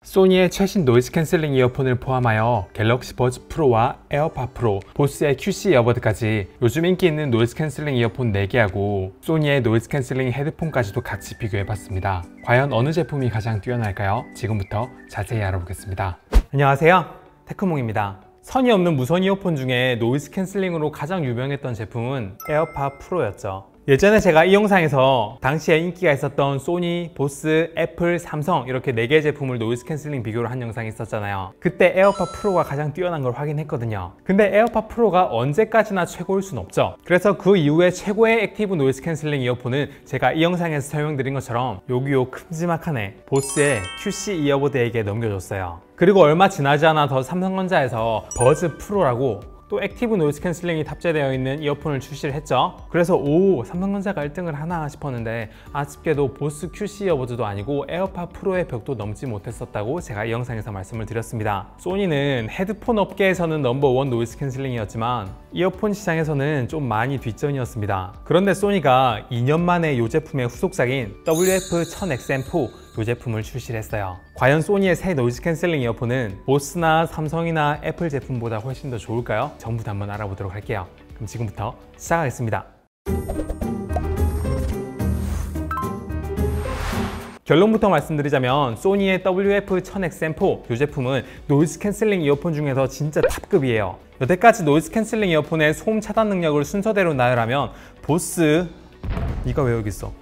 소니의 최신 노이즈 캔슬링 이어폰을 포함하여 갤럭시 버즈 프로와 에어팟 프로, 보스의 QC 이어버드까지 요즘 인기 있는 노이즈 캔슬링 이어폰 4개하고 소니의 노이즈 캔슬링 헤드폰까지도 같이 비교해봤습니다. 과연 어느 제품이 가장 뛰어날까요? 지금부터 자세히 알아보겠습니다. 안녕하세요, 테크몽입니다. 선이 없는 무선 이어폰 중에 노이즈 캔슬링으로 가장 유명했던 제품은 에어팟 프로였죠. 예전에 제가 이 영상에서 당시에 인기가 있었던 소니, 보스, 애플, 삼성 이렇게 4개의 제품을 노이즈 캔슬링 비교를 한 영상이 있었잖아요. 그때 에어팟 프로가 가장 뛰어난 걸 확인했거든요. 근데 에어팟 프로가 언제까지나 최고일 순 없죠. 그래서 그 이후에 최고의 액티브 노이즈 캔슬링 이어폰은 제가 이 영상에서 설명드린 것처럼 여기 큼지막한 애 보스의 QC 이어버드에게 넘겨줬어요. 그리고 얼마 지나지 않아 더 삼성전자에서 버즈 프로라고 또 액티브 노이즈 캔슬링이 탑재되어 있는 이어폰을 출시를 했죠. 그래서 삼성전자가 1등을 하나 싶었는데 아쉽게도 보스 QC 이어버드도 아니고 에어팟 프로의 벽도 넘지 못했었다고 제가 이 영상에서 말씀을 드렸습니다. 소니는 헤드폰 업계에서는 넘버원 노이즈 캔슬링이었지만 이어폰 시장에서는 좀 많이 뒷전이었습니다. 그런데 소니가 2년 만에 이 제품의 후속작인 WF-1000XM4 이 제품을 출시를 했어요. 과연 소니의 새 노이즈 캔슬링 이어폰은 보스나 삼성이나 애플 제품보다 훨씬 더 좋을까요? 전부 다 한번 알아보도록 할게요. 그럼 지금부터 시작하겠습니다. 결론부터 말씀드리자면 소니의 WF-1000XM4 이 제품은 노이즈 캔슬링 이어폰 중에서 진짜 탑급이에요. 여태까지 노이즈 캔슬링 이어폰의 소음 차단 능력을 순서대로 나열하면 보스, 이거 왜 여기 있어?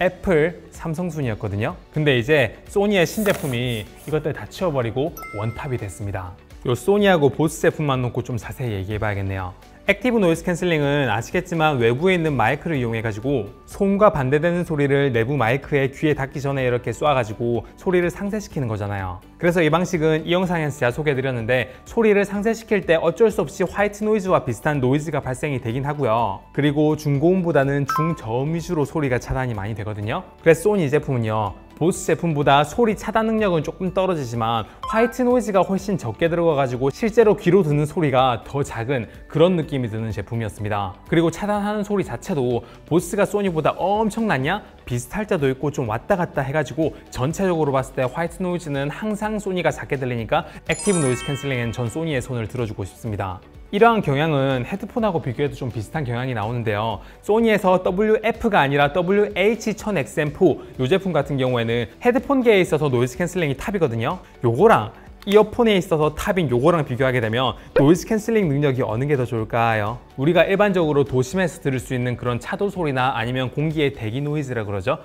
애플, 삼성 순이었거든요. 근데 이제 소니의 신제품이 이것들 다 치워버리고 원탑이 됐습니다. 요 소니하고 보스 제품만 놓고 좀 자세히 얘기해 봐야겠네요. 액티브 노이즈 캔슬링은 아시겠지만 외부에 있는 마이크를 이용해 가지고 소음과 반대되는 소리를 내부 마이크에 귀에 닿기 전에 이렇게 쏘아가지고 소리를 상쇄시키는 거잖아요. 그래서 이 방식은 이 영상에서 제가 소개해 드렸는데 소리를 상쇄시킬 때 어쩔 수 없이 화이트 노이즈와 비슷한 노이즈가 발생이 되긴 하고요. 그리고 중고음보다는 중저음 위주로 소리가 차단이 많이 되거든요. 그래서 소니 제품은요, 보스 제품보다 소리 차단 능력은 조금 떨어지지만 화이트 노이즈가 훨씬 적게 들어가가지고 실제로 귀로 듣는 소리가 더 작은 그런 느낌이 드는 제품이었습니다. 그리고 차단하는 소리 자체도 보스가 소니보다 엄청났냐? 비슷할 때도 있고 좀 왔다 갔다 해가지고 전체적으로 봤을 때 화이트 노이즈는 항상 소니가 작게 들리니까 액티브 노이즈 캔슬링엔 전 소니의 손을 들어주고 싶습니다. 이러한 경향은 헤드폰하고 비교해도 좀 비슷한 경향이 나오는데요. 소니에서 WF가 아니라 WH-1000XM4 이 제품 같은 경우에는 헤드폰계에 있어서 노이즈 캔슬링이 탑이거든요. 요거랑 이어폰에 있어서 탑인 요거랑 비교하게 되면 노이즈 캔슬링 능력이 어느 게 더 좋을까요? 우리가 일반적으로 도심에서 들을 수 있는 그런 차도 소리나 아니면 공기의 대기 노이즈라 그러죠.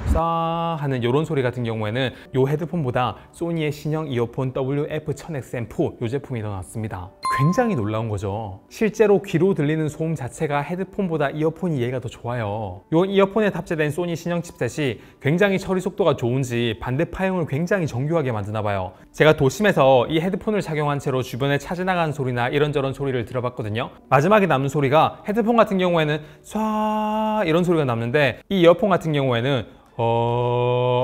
싸 하는 이런 소리 같은 경우에는 이 헤드폰보다 소니의 신형 이어폰 WF-1000XM4 이 제품이 더 낫습니다. 굉장히 놀라운 거죠. 실제로 귀로 들리는 소음 자체가 헤드폰보다 이어폰이 얘가 더 좋아요. 이 이어폰에 탑재된 소니 신형 칩셋이 굉장히 처리 속도가 좋은지 반대파형을 굉장히 정교하게 만드나 봐요. 제가 도심에서 이 헤드폰을 착용한 채로 주변에 차 지나가는 소리나 이런저런 소리를 들어봤거든요. 마지막에 남는 소리가 헤드폰 같은 경우에는 쏴 이런 소리가 남는데 이 이어폰 같은 경우에는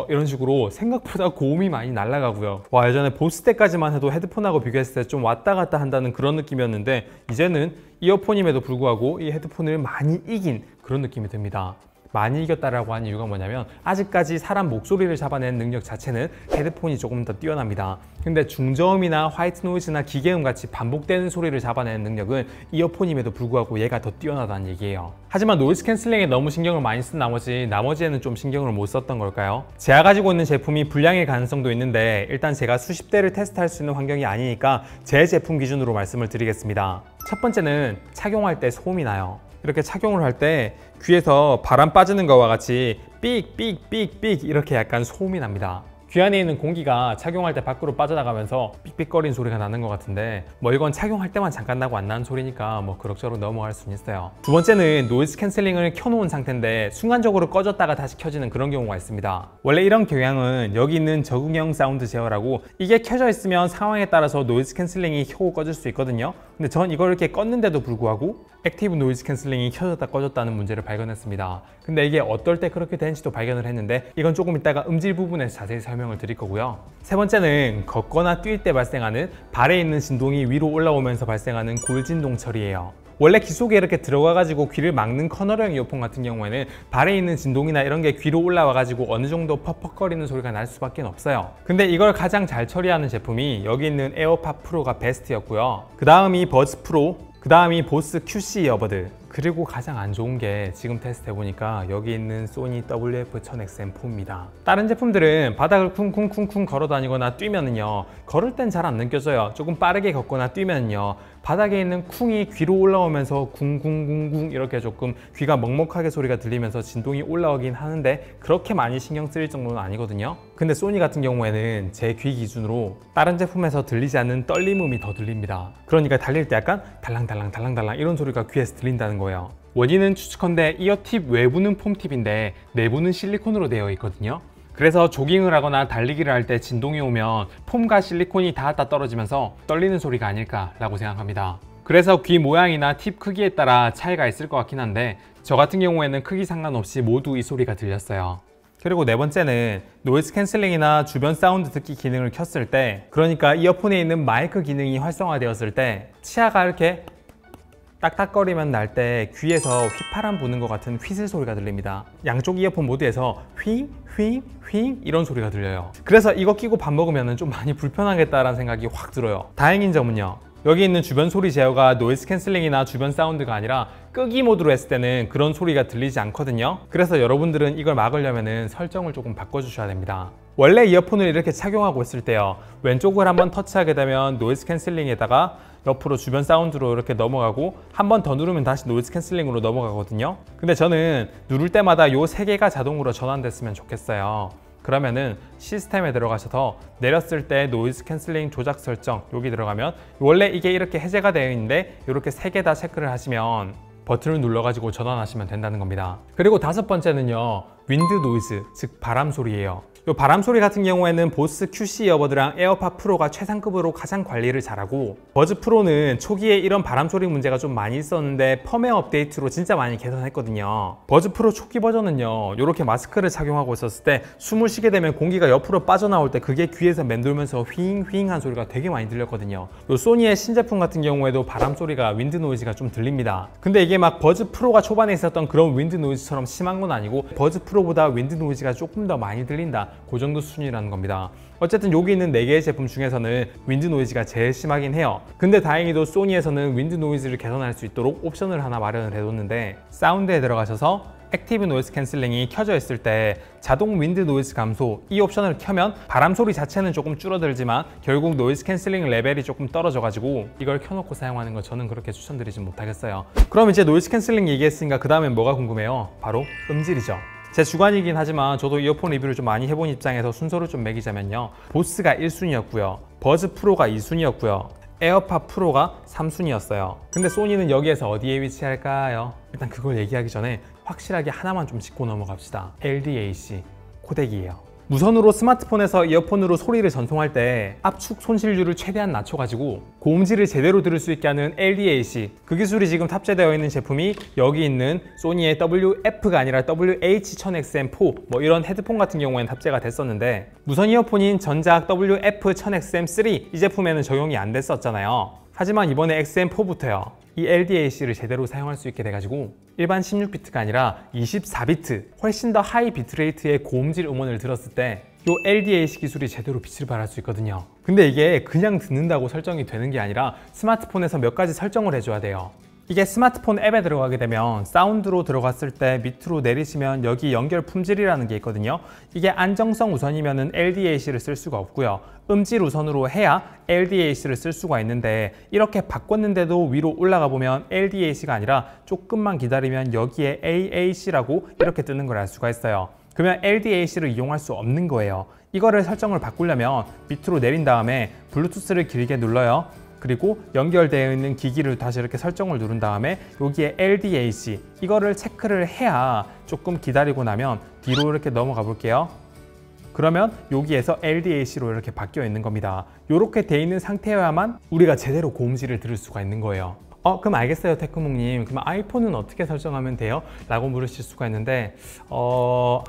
이런 식으로 생각보다 고음이 많이 날아가고요. 와, 예전에 보스 때까지만 해도 헤드폰하고 비교했을 때 좀 왔다 갔다 한다는 그런 느낌이었는데 이제는 이어폰임에도 불구하고 이 헤드폰을 많이 이긴 그런 느낌이 듭니다. 많이 이겼다라고 하는 이유가 뭐냐면 아직까지 사람 목소리를 잡아내는 능력 자체는 헤드폰이 조금 더 뛰어납니다. 근데 중저음이나 화이트 노이즈나 기계음 같이 반복되는 소리를 잡아내는 능력은 이어폰임에도 불구하고 얘가 더 뛰어나다는 얘기예요. 하지만 노이즈 캔슬링에 너무 신경을 많이 쓴 나머지에는 좀 신경을 못 썼던 걸까요? 제가 가지고 있는 제품이 불량일 가능성도 있는데 일단 제가 수십 대를 테스트할 수 있는 환경이 아니니까 제 제품 기준으로 말씀을 드리겠습니다. 첫 번째는 착용할 때 소음이 나요. 이렇게 착용을 할 때 귀에서 바람 빠지는 것과 같이 삑삑삑삑 이렇게 약간 소음이 납니다. 귀 안에 있는 공기가 착용할 때 밖으로 빠져나가면서 삑삑거리는 소리가 나는 것 같은데 뭐 이건 착용할 때만 잠깐 나고 안 나는 소리니까 뭐 그럭저럭 넘어갈 수는 있어요. 두 번째는 노이즈 캔슬링을 켜놓은 상태인데 순간적으로 꺼졌다가 다시 켜지는 그런 경우가 있습니다. 원래 이런 경향은 여기 있는 적응형 사운드 제어라고 이게 켜져 있으면 상황에 따라서 노이즈 캔슬링이 켜고 꺼질 수 있거든요. 근데 전 이걸 이렇게 껐는데도 불구하고 액티브 노이즈 캔슬링이 켜졌다 꺼졌다는 문제를 발견했습니다. 근데 이게 어떨 때 그렇게 되는지도 발견을 했는데 이건 조금 이따가 음질 부분에서 자세히 설명을 드릴 거고요. 세 번째는 걷거나 뛸 때 발생하는 발에 있는 진동이 위로 올라오면서 발생하는 골진동 처리예요. 원래 귀 속에 이렇게 들어가가지고 귀를 막는 커널형 이어폰 같은 경우에는 발에 있는 진동이나 이런 게 귀로 올라와가지고 어느 정도 퍽퍽거리는 소리가 날 수밖에 없어요. 근데 이걸 가장 잘 처리하는 제품이 여기 있는 에어팟 프로가 베스트였고요. 그 다음이 버즈 프로, 그 다음이 보스 QC 이어버드, 그리고 가장 안 좋은 게 지금 테스트 해보니까 여기 있는 소니 WF-1000XM4입니다. 다른 제품들은 바닥을 쿵쿵쿵쿵 걸어 다니거나 뛰면은요, 걸을 땐 잘 안 느껴져요. 조금 빠르게 걷거나 뛰면요, 바닥에 있는 쿵이 귀로 올라오면서 쿵쿵쿵쿵 이렇게 조금 귀가 먹먹하게 소리가 들리면서 진동이 올라오긴 하는데 그렇게 많이 신경 쓰일 정도는 아니거든요. 근데 소니 같은 경우에는 제 귀 기준으로 다른 제품에서 들리지 않는 떨림음이 더 들립니다. 그러니까 달릴 때 약간 달랑달랑 달랑달랑 이런 소리가 귀에서 들린다는 거예요. 원인은 추측컨대 이어팁 외부는 폼팁인데 내부는 실리콘으로 되어 있거든요. 그래서 조깅을 하거나 달리기를 할 때 진동이 오면 폼과 실리콘이 닿았다 떨어지면서 떨리는 소리가 아닐까라고 생각합니다. 그래서 귀 모양이나 팁 크기에 따라 차이가 있을 것 같긴 한데 저 같은 경우에는 크기 상관없이 모두 이 소리가 들렸어요. 그리고 네 번째는 노이즈 캔슬링이나 주변 사운드 듣기 기능을 켰을 때, 그러니까 이어폰에 있는 마이크 기능이 활성화되었을 때 치아가 이렇게 딱딱거리면 날 때 귀에서 휘파람 부는 것 같은 휘슬 소리가 들립니다. 양쪽 이어폰 모두에서 휘잉 휘잉 휘잉 이런 소리가 들려요. 그래서 이거 끼고 밥 먹으면 좀 많이 불편하겠다라는 생각이 확 들어요. 다행인 점은요, 여기 있는 주변 소리 제어가 노이즈 캔슬링이나 주변 사운드가 아니라 끄기 모드로 했을 때는 그런 소리가 들리지 않거든요. 그래서 여러분들은 이걸 막으려면 설정을 조금 바꿔주셔야 됩니다. 원래 이어폰을 이렇게 착용하고 있을 때요, 왼쪽을 한번 터치하게 되면 노이즈 캔슬링에다가 옆으로 주변 사운드로 이렇게 넘어가고 한 번 더 누르면 다시 노이즈 캔슬링으로 넘어가거든요. 근데 저는 누를 때마다 요 세 개가 자동으로 전환됐으면 좋겠어요. 그러면은 시스템에 들어가셔서 내렸을 때 노이즈 캔슬링 조작 설정 여기 들어가면 원래 이게 이렇게 해제가 되어 있는데 이렇게 세 개 다 체크를 하시면 버튼을 눌러가지고 전환하시면 된다는 겁니다. 그리고 다섯 번째는요, 윈드 노이즈, 즉 바람 소리예요. 이 바람 소리 같은 경우에는 보스 QC 이어버드랑 에어팟 프로가 최상급으로 가장 관리를 잘하고, 버즈 프로는 초기에 이런 바람 소리 문제가 좀 많이 있었는데 펌웨어 업데이트로 진짜 많이 개선했거든요. 버즈 프로 초기 버전은요, 이렇게 마스크를 착용하고 있었을 때 숨을 쉬게 되면 공기가 옆으로 빠져나올 때 그게 귀에서 맴돌면서 휘잉 휘잉한 소리가 되게 많이 들렸거든요. 요 소니의 신제품 같은 경우에도 바람 소리가 윈드 노이즈가 좀 들립니다. 근데 이게 막 버즈 프로가 초반에 있었던 그런 윈드 노이즈처럼 심한 건 아니고 버즈 프로보다 윈드 노이즈가 조금 더 많이 들린다, 그 정도 수준이라는 겁니다. 어쨌든 여기 있는 4개의 제품 중에서는 윈드 노이즈가 제일 심하긴 해요. 근데 다행히도 소니에서는 윈드 노이즈를 개선할 수 있도록 옵션을 하나 마련을 해뒀는데, 사운드에 들어가셔서 액티브 노이즈 캔슬링이 켜져 있을 때 자동 윈드 노이즈 감소, 이 옵션을 켜면 바람 소리 자체는 조금 줄어들지만 결국 노이즈 캔슬링 레벨이 조금 떨어져 가지고 이걸 켜놓고 사용하는 거 저는 그렇게 추천드리지 못하겠어요. 그럼 이제 노이즈 캔슬링 얘기했으니까 그 다음엔 뭐가 궁금해요? 바로 음질이죠. 제 주관이긴 하지만 저도 이어폰 리뷰를 좀 많이 해본 입장에서 순서를 좀 매기자면요, 보스가 1순위였고요, 버즈 프로가 2순위였고요, 에어팟 프로가 3순위였어요. 근데 소니는 여기에서 어디에 위치할까요? 일단 그걸 얘기하기 전에 확실하게 하나만 좀 짚고 넘어갑시다. LDAC 코덱이에요. 무선으로 스마트폰에서 이어폰으로 소리를 전송할 때 압축 손실률을 최대한 낮춰가지고 고음질을 제대로 들을 수 있게 하는 LDAC, 그 기술이 지금 탑재되어 있는 제품이 여기 있는 소니의 WF가 아니라 WH-1000XM4 뭐 이런 헤드폰 같은 경우에는 탑재가 됐었는데, 무선 이어폰인 전작 WF-1000XM3 이 제품에는 적용이 안 됐었잖아요. 하지만 이번에 XM4부터요, 이 LDAC를 제대로 사용할 수 있게 돼가지고 일반 16비트가 아니라 24비트, 훨씬 더 하이 비트레이트의 고음질 음원을 들었을 때 이 LDAC 기술이 제대로 빛을 발할 수 있거든요. 근데 이게 그냥 듣는다고 설정이 되는 게 아니라 스마트폰에서 몇 가지 설정을 해줘야 돼요. 이게 스마트폰 앱에 들어가게 되면 사운드로 들어갔을 때 밑으로 내리시면 여기 연결 품질이라는 게 있거든요. 이게 안정성 우선이면 LDAC를 쓸 수가 없고요, 음질 우선으로 해야 LDAC를 쓸 수가 있는데, 이렇게 바꿨는데도 위로 올라가 보면 LDAC가 아니라 조금만 기다리면 여기에 AAC라고 이렇게 뜨는 걸 알 수가 있어요. 그러면 LDAC를 이용할 수 없는 거예요. 이거를 설정을 바꾸려면 밑으로 내린 다음에 블루투스를 길게 눌러요. 그리고 연결되어 있는 기기를 다시 이렇게 설정을 누른 다음에 여기에 LDAC 이거를 체크를 해야, 조금 기다리고 나면 뒤로 이렇게 넘어가 볼게요. 그러면 여기에서 LDAC로 이렇게 바뀌어 있는 겁니다. 이렇게 돼 있는 상태여야만 우리가 제대로 고음질을 들을 수가 있는 거예요. 그럼 알겠어요 테크몽님, 그럼 아이폰은 어떻게 설정하면 돼요? 라고 물으실 수가 있는데,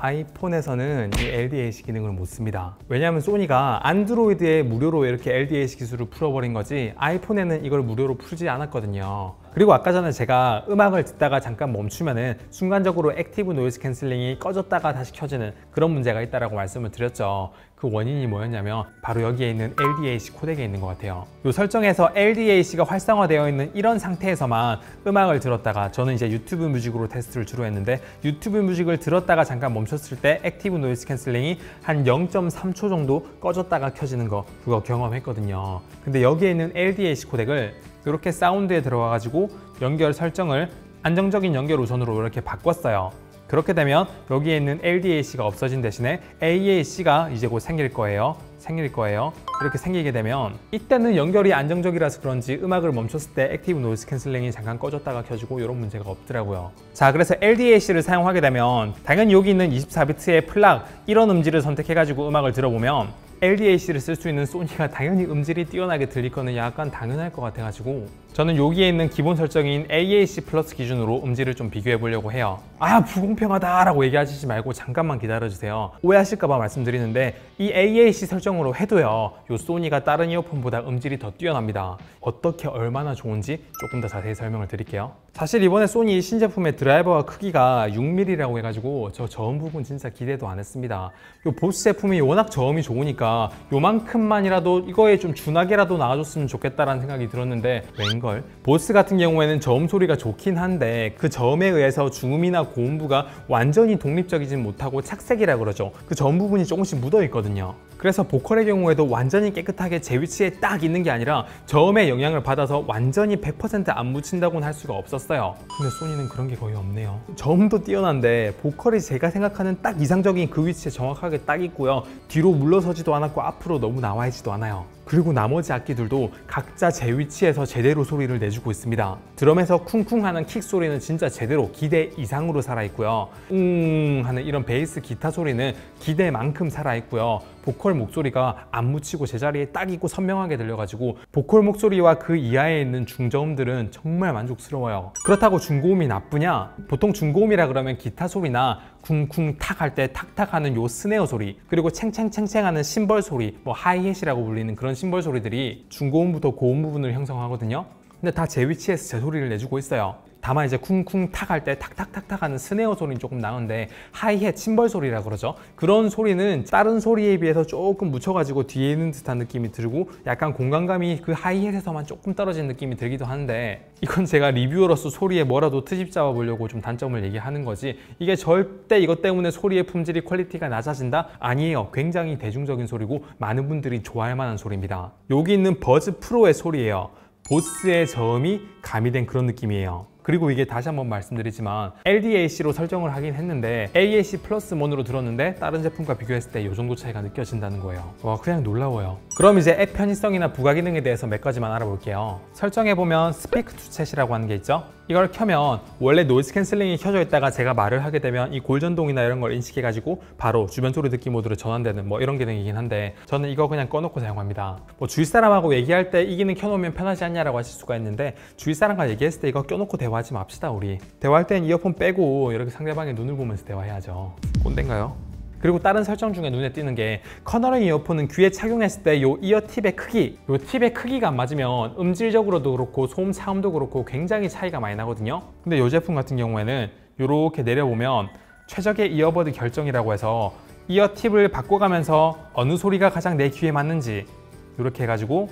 아이폰에서는 이 LDAC 기능을 못 씁니다. 왜냐하면 소니가 안드로이드에 무료로 이렇게 LDAC 기술을 풀어버린 거지 아이폰에는 이걸 무료로 풀지 않았거든요. 그리고 아까 전에 제가 음악을 듣다가 잠깐 멈추면은 순간적으로 액티브 노이즈 캔슬링이 꺼졌다가 다시 켜지는 그런 문제가 있다라고 말씀을 드렸죠. 그 원인이 뭐였냐면 바로 여기에 있는 LDAC 코덱에 있는 것 같아요. 이 설정에서 LDAC가 활성화되어 있는 이런 상태에서만 음악을 들었다가, 저는 이제 유튜브 뮤직으로 테스트를 주로 했는데 유튜브 뮤직을 들었다가 잠깐 멈췄을 때 액티브 노이즈 캔슬링이 한 0.3초 정도 꺼졌다가 켜지는 거, 그거 경험했거든요. 근데 여기에 있는 LDAC 코덱을 이렇게 사운드에 들어가 가지고 연결 설정을 안정적인 연결 우선으로 이렇게 바꿨어요. 그렇게 되면 여기에 있는 LDAC가 없어진 대신에 AAC가 이제 곧 생길 거예요. 이렇게 생기게 되면 이때는 연결이 안정적이라서 그런지 음악을 멈췄을 때 액티브 노이즈 캔슬링이 잠깐 꺼졌다가 켜지고 이런 문제가 없더라고요. 자, 그래서 LDAC를 사용하게 되면 당연히 여기 있는 24비트의 플락 이런 음질을 선택해가지고 음악을 들어보면 LDAC를 쓸 수 있는 소니가 당연히 음질이 뛰어나게 들릴 거는 약간 당연할 것 같아가지고 저는 여기에 있는 기본 설정인 AAC 플러스 기준으로 음질을 좀 비교해 보려고 해요. 아, 불공평하다 라고 얘기하시지 말고 잠깐만 기다려주세요. 오해하실까봐 말씀드리는데 이 AAC 설정으로 해도요, 요 소니가 다른 이어폰보다 음질이 더 뛰어납니다. 어떻게 얼마나 좋은지 조금 더 자세히 설명을 드릴게요. 사실 이번에 소니 신제품의 드라이버와 크기가 6mm라고 해가지고 저 저음 부분 진짜 기대도 안 했습니다. 요 보스 제품이 워낙 저음이 좋으니까 요만큼만이라도 이거에 좀 준하게라도 나와줬으면 좋겠다라는 생각이 들었는데 웬걸? 보스 같은 경우에는 저음 소리가 좋긴 한데 그 저음에 의해서 중음이나 고음부가 완전히 독립적이진 못하고 착색이라 그러죠. 그 저음 부분이 조금씩 묻어 있거든요. 그래서 보컬의 경우에도 완전히 깨끗하게 제 위치에 딱 있는 게 아니라 저음의 영향을 받아서 완전히 100% 안 묻힌다고는 할 수가 없었어요. 근데 소니는 그런 게 거의 없네요. 저음도 뛰어난데 보컬이 제가 생각하는 딱 이상적인 그 위치에 정확하게 딱 있고요. 뒤로 물러서지도 않았고 앞으로 너무 나와 있지도 않아요. 그리고 나머지 악기들도 각자 제 위치에서 제대로 소리를 내주고 있습니다. 드럼에서 쿵쿵하는 킥 소리는 진짜 제대로 기대 이상으로 살아있고요. 하는 이런 베이스 기타 소리는 기대만큼 살아있고요. 보컬 목소리가 안 묻히고 제자리에 딱 있고 선명하게 들려가지고 보컬 목소리와 그 이하에 있는 중저음들은 정말 만족스러워요. 그렇다고 중고음이 나쁘냐? 보통 중고음이라 그러면 기타 소리나 쿵쿵 탁 할 때 탁탁 하는 요 스네어 소리, 그리고 챙챙챙챙 하는 심벌 소리, 뭐 하이햇이라고 불리는 그런 심벌 소리들이 중고음부터 고음 부분을 형성하거든요. 근데 다 제 위치에서 제 소리를 내주고 있어요. 다만 이제 쿵쿵 탁 할 때 탁탁탁탁 하는 스네어 소리는 조금 나는데 하이햇, 심벌 소리라 그러죠. 그런 소리는 다른 소리에 비해서 조금 묻혀가지고 뒤에 있는 듯한 느낌이 들고 약간 공간감이 그 하이햇에서만 조금 떨어진 느낌이 들기도 하는데 이건 제가 리뷰어로서 소리에 뭐라도 트집 잡아보려고 좀 단점을 얘기하는 거지 이게 절대 이것 때문에 소리의 품질이 퀄리티가 낮아진다? 아니에요. 굉장히 대중적인 소리고 많은 분들이 좋아할 만한 소리입니다. 여기 있는 버즈 프로의 소리예요. 보스의 저음이 가미된 그런 느낌이에요. 그리고 이게 다시 한번 말씀드리지만 LDAC로 설정을 하긴 했는데 AAC 플러스 모드로 들었는데 다른 제품과 비교했을 때 이 정도 차이가 느껴진다는 거예요. 와, 그냥 놀라워요. 그럼 이제 앱 편의성이나 부가 기능에 대해서 몇 가지만 알아볼게요. 설정해보면 스피크 투 챗이라고 하는 게 있죠. 이걸 켜면 원래 노이즈 캔슬링이 켜져 있다가 제가 말을 하게 되면 이 골전동이나 이런 걸 인식해가지고 바로 주변 소리 듣기 모드로 전환되는 뭐 이런 기능이긴 한데 저는 이거 그냥 꺼놓고 사용합니다. 뭐 주위 사람하고 얘기할 때 이 기능 켜놓으면 편하지 않냐라고 하실 수가 있는데 주위 사람과 얘기했을 때 이거 껴놓고 대화하지 맙시다. 우리 대화할 땐 이어폰 빼고 이렇게 상대방의 눈을 보면서 대화해야죠. 꼰대인가요? 그리고 다른 설정 중에 눈에 띄는 게 커널링 이어폰은 귀에 착용했을 때 이 이어 팁의 크기, 이 팁의 크기가 안 맞으면 음질적으로도 그렇고 소음 차음도 그렇고 굉장히 차이가 많이 나거든요. 근데 이 제품 같은 경우에는 이렇게 내려보면 최적의 이어버드 결정이라고 해서 이어 팁을 바꿔가면서 어느 소리가 가장 내 귀에 맞는지 이렇게 해가지고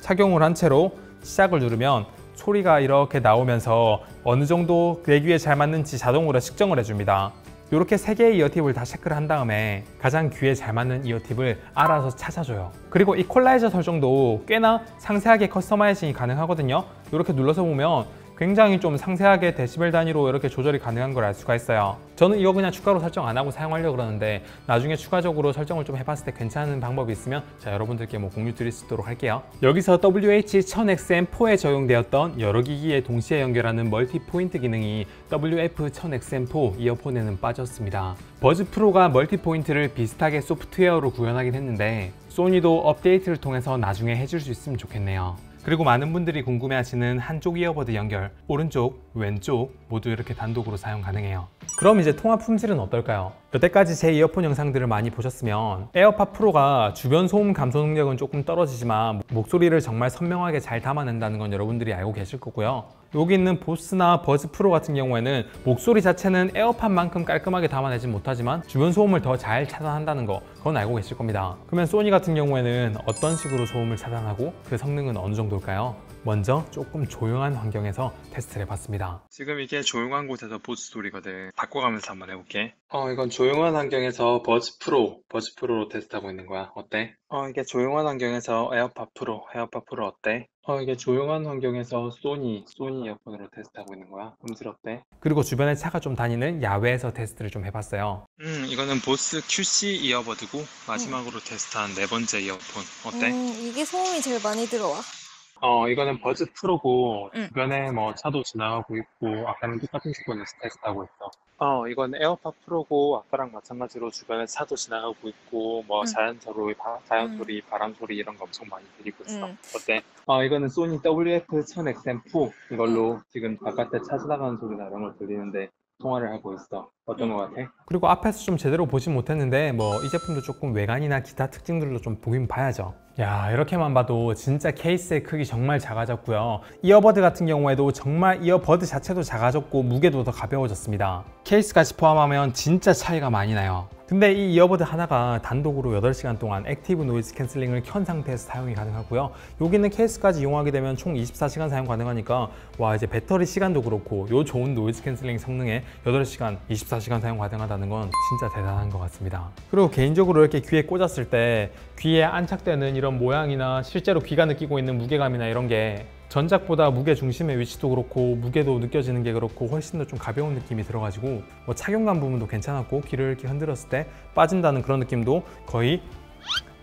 착용을 한 채로 시작을 누르면 소리가 이렇게 나오면서 어느 정도 내 귀에 잘 맞는지 자동으로 측정을 해줍니다. 이렇게 3개의 이어팁을 다 체크를 한 다음에 가장 귀에 잘 맞는 이어팁을 알아서 찾아줘요. 그리고 이 콜라이저 설정도 꽤나 상세하게 커스터마이징이 가능하거든요. 이렇게 눌러서 보면 굉장히 좀 상세하게 데시벨 단위로 이렇게 조절이 가능한 걸 알 수가 있어요. 저는 이거 그냥 추가로 설정 안 하고 사용하려고 그러는데 나중에 추가적으로 설정을 좀 해봤을 때 괜찮은 방법이 있으면 자 여러분들께 뭐 공유 드릴 수 있도록 할게요. 여기서 WH-1000XM4에 적용되었던 여러 기기에 동시에 연결하는 멀티 포인트 기능이 WF-1000XM4 이어폰에는 빠졌습니다. 버즈 프로가 멀티 포인트를 비슷하게 소프트웨어로 구현하긴 했는데 소니도 업데이트를 통해서 나중에 해줄 수 있으면 좋겠네요. 그리고 많은 분들이 궁금해하시는 한쪽 이어버드 연결, 오른쪽, 왼쪽 모두 이렇게 단독으로 사용 가능해요. 그럼 이제 통화 품질은 어떨까요? 여태까지 제 이어폰 영상들을 많이 보셨으면 에어팟 프로가 주변 소음 감소 능력은 조금 떨어지지만 목소리를 정말 선명하게 잘 담아낸다는 건 여러분들이 알고 계실 거고요. 여기 있는 보스나 버즈 프로 같은 경우에는 목소리 자체는 에어팟만큼 깔끔하게 담아내진 못하지만 주변 소음을 더 잘 차단한다는 거, 그건 알고 계실 겁니다. 그러면 소니 같은 경우에는 어떤 식으로 소음을 차단하고 그 성능은 어느 정도일까요? 먼저 조금 조용한 환경에서 테스트를 해봤습니다. 지금 이게 조용한 곳에서 보스 소리거든. 바꿔가면서 한번 해볼게. 이건 조용한 환경에서 버즈 프로로 테스트하고 있는 거야. 어때? 이게 조용한 환경에서 에어팟 프로 어때? 이게 조용한 환경에서 소니 이어폰으로 테스트하고 있는 거야. 음질 어때? 그리고 주변에 차가 좀 다니는 야외에서 테스트를 좀 해봤어요. 이거는 보스 QC 이어버드고 마지막으로 테스트한 네 번째 이어폰. 어때? 이게 소음이 제일 많이 들어와. 이거는 버즈 프로고 주변에 뭐 차도 지나가고 있고 아까는 똑같은 조건에서 테스트하고 있어. 이건 에어팟 프로고 아까랑 마찬가지로 주변에 차도 지나가고 있고 뭐 자연 소리, 바람 소리 이런 거 엄청 많이 들리고 있어. 어때? 이거는 소니 WF-1000XM4 이걸로 지금 바깥에 차 지나가는 소리나 이런 걸 들리는데 통화를 하고 있어. 어떤 거 같아? 그리고 앞에서 좀 제대로 보진 못했는데 뭐 이 제품도 조금 외관이나 기타 특징들로 좀 보긴 봐야죠. 야, 이렇게만 봐도 진짜 케이스의 크기 정말 작아졌고요. 이어버드 같은 경우에도 정말 이어버드 자체도 작아졌고 무게도 더 가벼워졌습니다. 케이스까지 포함하면 진짜 차이가 많이 나요. 근데 이 이어버드 하나가 단독으로 8시간 동안 액티브 노이즈 캔슬링을 켠 상태에서 사용이 가능하고요. 여기 있는 케이스까지 이용하게 되면 총 24시간 사용 가능하니까 와, 이제 배터리 시간도 그렇고 요 좋은 노이즈 캔슬링 성능에 8시간, 24시간 사용 가능하다는 건 진짜 대단한 것 같습니다. 그리고 개인적으로 이렇게 귀에 꽂았을 때 귀에 안착되는 이런 모양이나 실제로 귀가 느끼고 있는 무게감이나 이런 게 전작보다 무게 중심의 위치도 그렇고 무게도 느껴지는 게 그렇고 훨씬 더 좀 가벼운 느낌이 들어가지고 뭐 착용감 부분도 괜찮았고 귀를 이렇게 흔들었을 때 빠진다는 그런 느낌도 거의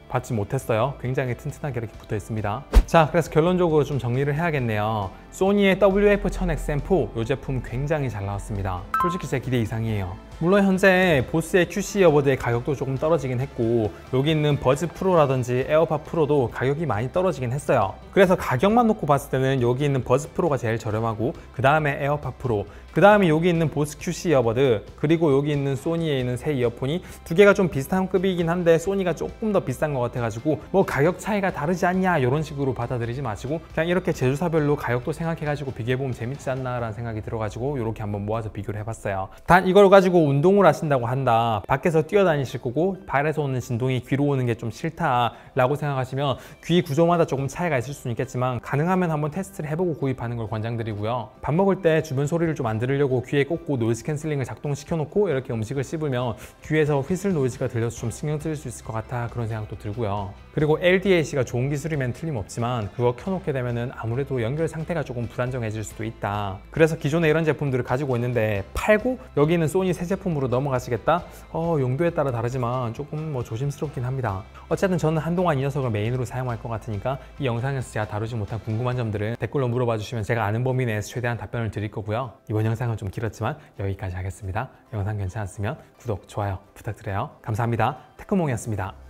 받지 못했어요. 굉장히 튼튼하게 이렇게 붙어 있습니다. 자, 그래서 결론적으로 좀 정리를 해야겠네요. 소니의 WF-1000XM4 이 제품 굉장히 잘 나왔습니다. 솔직히 제 기대 이상이에요. 물론 현재 보스의 QC 이어버드의 가격도 조금 떨어지긴 했고 여기 있는 버즈 프로라든지 에어팟 프로도 가격이 많이 떨어지긴 했어요. 그래서 가격만 놓고 봤을 때는 여기 있는 버즈 프로가 제일 저렴하고 그 다음에 에어팟 프로, 그 다음에 여기 있는 보스 QC 이어버드, 그리고 여기 있는 소니에 있는 새 이어폰이 두 개가 좀 비슷한 급이긴 한데 소니가 조금 더 비싼 것 같아가지고 뭐 가격 차이가 다르지 않냐 이런 식으로 받아들이지 마시고 그냥 이렇게 제조사별로 가격도 생각해가지고 비교해보면 재밌지 않나 라는 생각이 들어가지고 이렇게 한번 모아서 비교를 해봤어요. 단 이걸 가지고 운동을 하신다고 한다, 밖에서 뛰어다니실 거고 발에서 오는 진동이 귀로 오는 게 좀 싫다 라고 생각하시면 귀 구조마다 조금 차이가 있을 수는 있겠지만 가능하면 한번 테스트를 해보고 구입하는 걸 권장드리고요. 밥 먹을 때 주변 소리를 좀 안 들으려고 귀에 꽂고 노이즈 캔슬링을 작동시켜 놓고 이렇게 음식을 씹으면 귀에서 휘슬 노이즈가 들려서 좀 신경 쓰일 수 있을 것 같아 그런 생각도 들고요. 그리고 LDAC가 좋은 기술이면 틀림없지만 그거 켜놓게 되면은 아무래도 연결 상태가 조금 불안정해질 수도 있다. 그래서 기존에 이런 제품들을 가지고 있는데 팔고 여기는 소니 새 제품으로 넘어가시겠다? 용도에 따라 다르지만 조금 뭐 조심스럽긴 합니다. 어쨌든 저는 한동안 이 녀석을 메인으로 사용할 것 같으니까 이 영상에서 제가 다루지 못한 궁금한 점들은 댓글로 물어봐 주시면 제가 아는 범위 내에서 최대한 답변을 드릴 거고요. 이번 영상은 좀 길었지만 여기까지 하겠습니다. 영상 괜찮았으면 구독, 좋아요 부탁드려요. 감사합니다. 테크몽이었습니다.